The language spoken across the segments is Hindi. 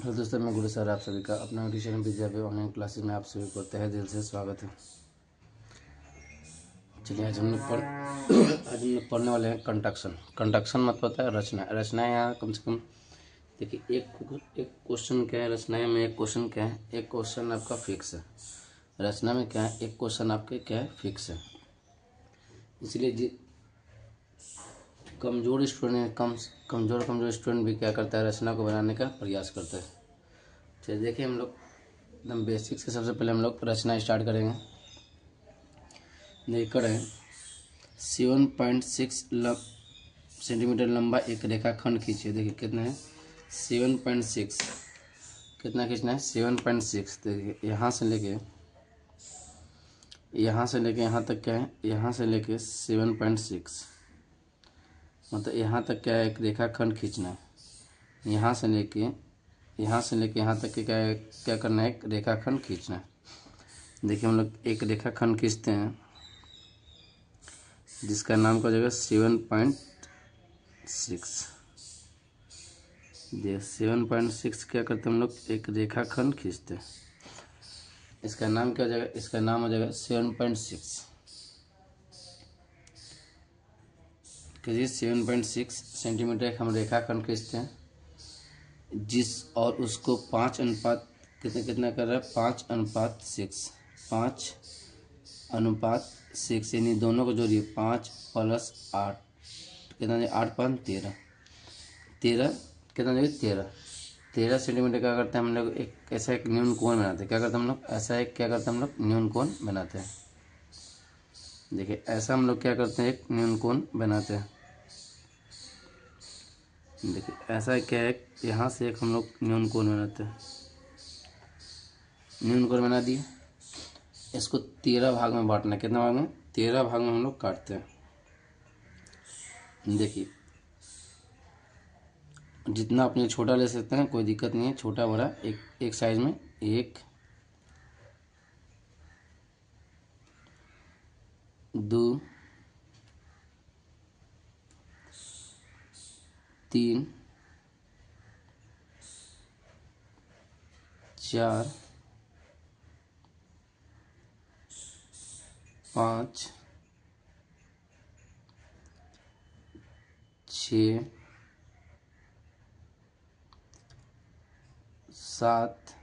हेलो दोस्तों, मैं गुरु सर आप सभी का अपना ट्यूशन विद्या पे ऑनलाइन क्लासेस में आप सभी को तहे दिल से स्वागत है। चलिए आज हम लोग पढ़ने वाले हैं कंडक्शन। कंडक्शन मतलब होता है रचना। रचनाएं यहाँ कम से कम देखिए, एक क्वेश्चन क्या है रचनाएं में, एक क्वेश्चन क्या है, एक क्वेश्चन आपका फिक्स है। रचना में क्या है, एक क्वेश्चन आपके क्या है, फिक्स है। इसलिए कमज़ोर स्टूडेंट कमज़ोर स्टूडेंट भी क्या करता है, रचना को बनाने का प्रयास करता है। चलिए देखिए, हम लोग एकदम बेसिक से सबसे पहले हम लोग रचना स्टार्ट करेंगे। देखकर है 7.6 सेंटीमीटर लंबा एक रेखाखंड खींचिए। देखिए कितना है, 7.6। कितना खींचना है, 7.6। देखिए यहाँ से लेके यहाँ तक क्या है, यहाँ से लेके 7.6 मतलब यहाँ तक क्या है, एक रेखाखंड खींचना है। यहाँ से लेके यहाँ तक क्या है, क्या करना है, एक रेखाखंड खींचना है। देखिए हम लोग एक रेखाखंड खींचते हैं जिसका नाम क्या हो जाएगा, 7.6। देखिए 7.6 क्या करते हैं हम लोग, एक रेखाखंड खींचते हैं। इसका नाम क्या हो जाएगा, इसका नाम हो जाएगा 7.6। कहिए 7.6 सेंटीमीटर एक हम रेखाखंड खींचते हैं और उसको 5 कितना कर रहा है, 5:6। 5:6 यानी दोनों को जोड़िए, 5 + 8 कितना, 8 × 13 कितना, 13 सेंटीमीटर क्या करते हैं हम लोग, एक ऐसा एक न्यून कोण बनाते हैं। क्या करते हैं हम लोग, ऐसा एक क्या करते हैं हम लोग, न्यून कोण बनाते हैं। देखिए ऐसा हम लोग क्या करते हैं, एक न्यून कोण बनाते हैं। देखिए ऐसा क्या है, यहाँ से एक हम लोग न्यून कोण बनाते हैं। न्यून कोण बना दिए, इसको 13 भाग में बांटना है। कितना भाग में, 13 भाग में हम लोग काटते हैं। देखिए जितना अपने छोटा ले सकते हैं, कोई दिक्कत नहीं है, छोटा बड़ा एक साइज में, 1 2 3 4 5 6 7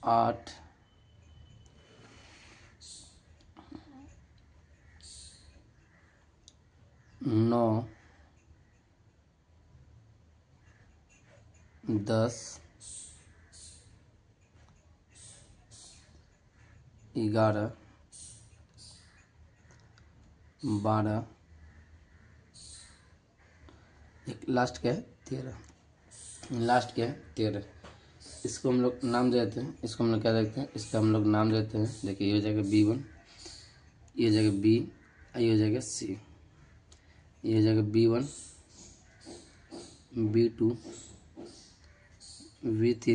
8 9 10 11 12 एक लास्ट क्या है, 13। लास्ट क्या है, 13। इसको हम लोग नाम देते हैं, इसको हम लोग क्या देखते हैं, इसका हम लोग नाम देते हैं। देखिए ये हो जाएगा B1, ये हो जाएगा B, ये हो जाएगा C, ये हो जाएगा B1 B2 B3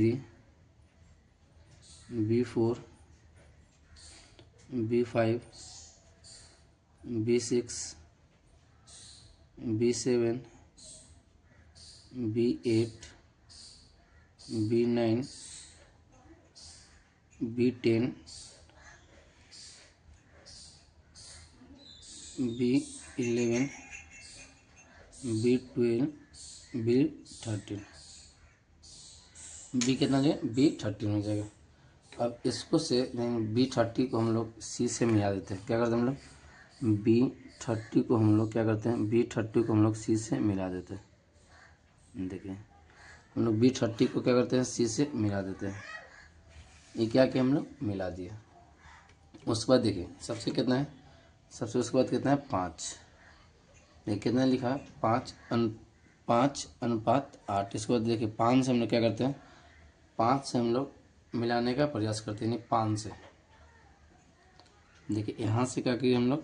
B4 B5 B6 B7 B8 B9 B10 B11 B12 B13। B कितना हो जाएगा, B13 हो जाएगा। अब इसको से B30 को हम लोग C से मिला देते हैं। क्या करते हैं हम लोग, B30 को हम लोग क्या करते हैं, B30 को हम लोग C से मिला देते हैं। देखिए हम लोग B30 को क्या करते हैं, C से मिला देते हैं। ये क्या कि हम लोग मिला दिया। उसके बाद देखिए सबसे कितना है, सबसे उसके बाद कितना है, 5। देखिए कितना लिखा है, 5:8। इसके बाद देखिए 5 से हम लोग क्या करते हैं, 5 से हम लोग मिलाने का प्रयास करते हैं, 5 से। देखिए यहाँ से क्या किए हम लोग,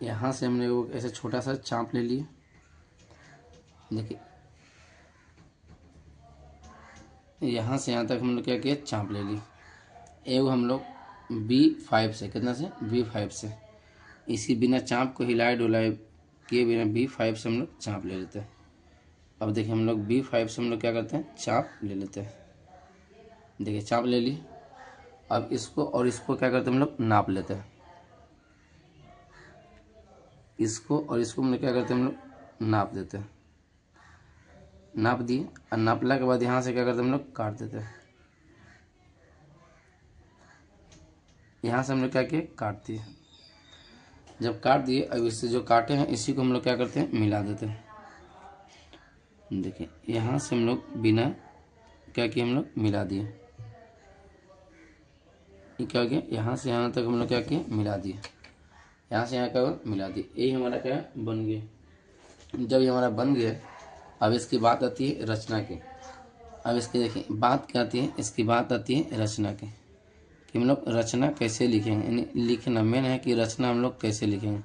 यहाँ से हमने वो ऐसे छोटा सा चाँप ले लिए। देखिए यहाँ से यहाँ तक हम लोग क्या किया, चाँप ले ली। एवं हम लोग B5 से, कितना से, B5 से इसी बिना चाँप को हिलाए डुलाए किए बिना B5 से हम लोग चाप ले लेते हैं। अब देखिए हम लोग B5 से हम लोग क्या करते हैं, चाप ले लेते हैं। देखिए चाप ले ली। अब इसको और इसको क्या करते हैं, हम लोग नाप लेते हैं। इसको और इसको हम लोग क्या करते हैं, हम लोग नाप देते हैं। नाप दिए और नापला के बाद यहाँ से क्या करते हैं, हम लोग काट देते हैं। यहाँ से हम लोग क्या किए, काट दिए। जब काट दिए, अब इससे जो काटे हैं इसी को हम लोग क्या करते हैं, मिला देते हैं। देखिए यहाँ से हम लोग बिना क्या किए, हम लोग मिला दिए। ये क्या हो गया, यहाँ से यहाँ तक हम लोग क्या किए, मिला दिए। यहाँ से यहाँ क्या मिला दिए। यही हमारा क्या बन गया। जब ये हमारा बन गया, अब इसकी बात आती है रचना की। अब इसकी देखिए बात क्या आती है, इसकी बात आती है रचना की, कि हम लोग रचना कैसे लिखेंगे। यानी लिखना मेन है कि रचना हम लोग कैसे लिखेंगे।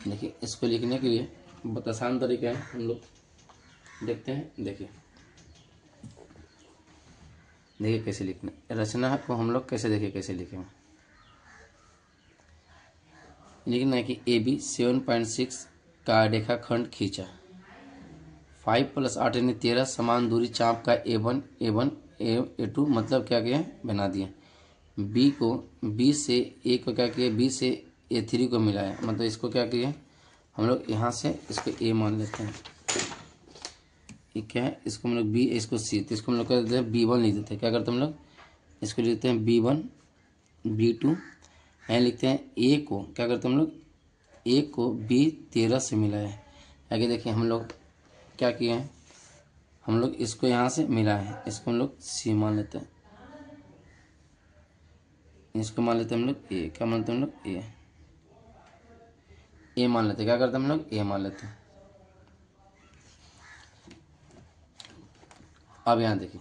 देखिए इसको लिखने के लिए बहुत आसान तरीका है, हम लोग देखते हैं। देखिए कैसे लिखना रचना को हम लोग कैसे, देखिए कैसे लिखेंगे। लिखना है कि AB 7.6 का रेखाखंड खींचा। 5 + 8 यानी 13 समान दूरी चाप का A1 A2 मतलब क्या किया, बना दिया। B को B से A को क्या किया, B से A3 को मिलाया। मतलब इसको क्या किया, हम लोग यहाँ से इसको A मान लेते हैं। ये क्या है, इसको हम लोग B, इसको C, तो इसको हम लोग क्या देते हैं, B1 लिख देते हैं। क्या करते हैं हम लोग, इसको लिखते हैं B1 B2। यहाँ लिखते हैं A को क्या करते हैं हम लोग, A को B13 से मिलाया है। आगे देखिए हम लोग क्या किए हैं, हम लोग इसको यहाँ से मिलाए हैं। इसको हम लोग C मान लेते हैं। इसको मान लेते हैं हम लोग A। क्या मानते हैं हम लोग, A मान लेते हैं। क्या करते हैं हम लोग, A मान लेते हैं। अब यहाँ देखिए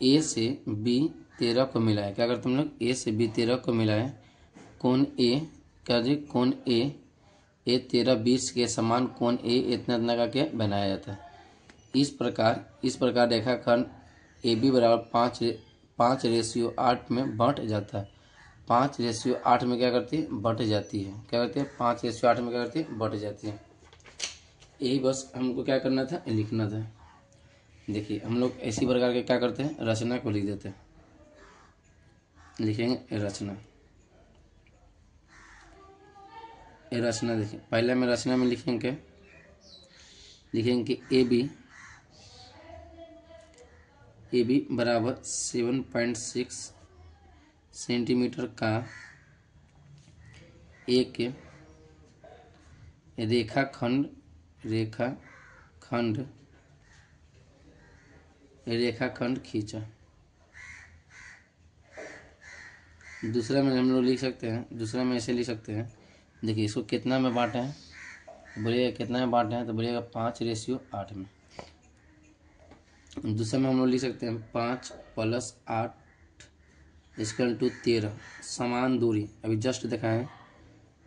A से B13 को मिलाया। क्या करते हैं हम लोग, A से B13 को मिलाया। कोण A क्या जी, कोण A13 20 के समान कोण A इतना इतना का क्या बनाया जाता है। इस प्रकार रेखाखंड AB बराबर 5:8 में बंट जाता है। 5:8 में क्या करती है, बंट जाती है। क्या करती है, 5:8 में क्या करती है, बंट जाती है। यही बस हमको क्या करना था, लिखना था। देखिए हम लोग इसी प्रकार के क्या करते हैं, रचना को लिख देते हैं। लिखेंगे रचना। ये रचना देखिए, पहले में रचना में लिखेंगे क्या, लिखेंगे कि AB बराबर 7.6 सेंटीमीटर का एक रेखाखंड खींचा। दूसरा में हम लोग लिख सकते हैं, दूसरा में ऐसे लिख सकते हैं। देखिए इसको कितना में बांटे हैं, बोलिएगा कितना में बांटे हैं, तो बोलिएगा 5:8 में। दूसरा में हम लोग लिख सकते हैं 5 + 8 = 13 समान दूरी। अभी जस्ट दिखाएं,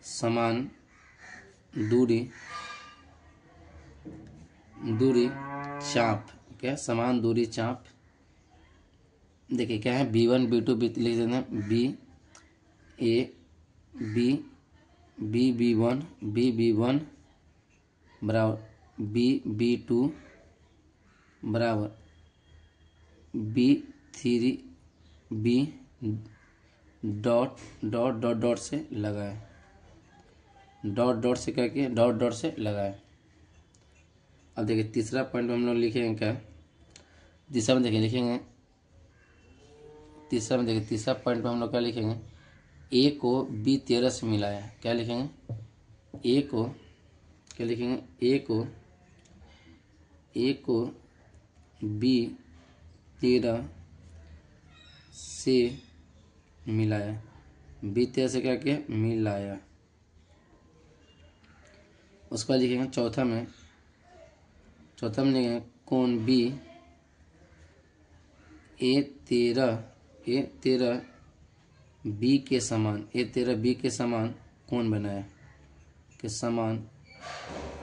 समान दूरी चाप। क्या, समान दूरी चाप। देखिए क्या है, B1 B2 लिख देते हैं। B1 बराबर B2 बराबर B3 B डॉट से लगाए। डॉट से क्या किया, डॉट से लगाए। अब देखिए तीसरा पॉइंट हम लोग लिखेंगे क्या, तीसरा में देखिए लिखेंगे, तीसरा पॉइंट में हम लोग क्या लिखेंगे, A को B13 से मिलाया। क्या लिखेंगे, A को क्या लिखेंगे, A को B13 से मिलाया। B13 से क्या किया, मिलाया। उसका लिखेंगे चौथा में लिखेंगे कोण B A13 B के समान कोण बनाया, के समान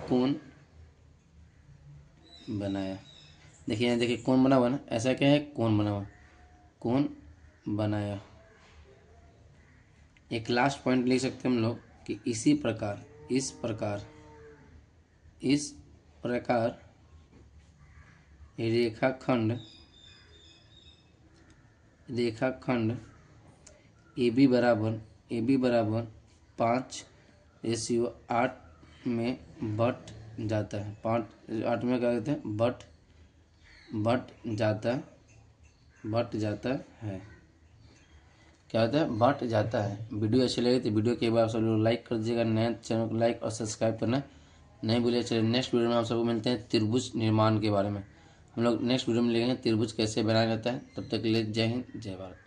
कोण बनाया। देखिए यहाँ देखिए कोण बना हुआ ना, ऐसा क्या है, कोण बना हुआ, कोण बनाया। एक लास्ट पॉइंट लिख सकते हैं हम लोग कि इसी प्रकार इस प्रकार रेखाखंड ए बी बराबर 5:8 में बट जाता है। 5:8 में क्या कहते हैं, बट जाता है। क्या होता है, बट जाता है। वीडियो अच्छी लगी तो वीडियो के एक बार आप सब लोग लाइक कर दीजिएगा, नए चैनल को लाइक और सब्सक्राइब करना नहीं भूलिए। चलिए नेक्स्ट वीडियो में आप सबको मिलते हैं त्रिभुज निर्माण के बारे में। हम लोग नेक्स्ट वीडियो में लेंगे त्रिभुज कैसे बनाया जाता है। तब तक के लिए जय हिंद जय भारत।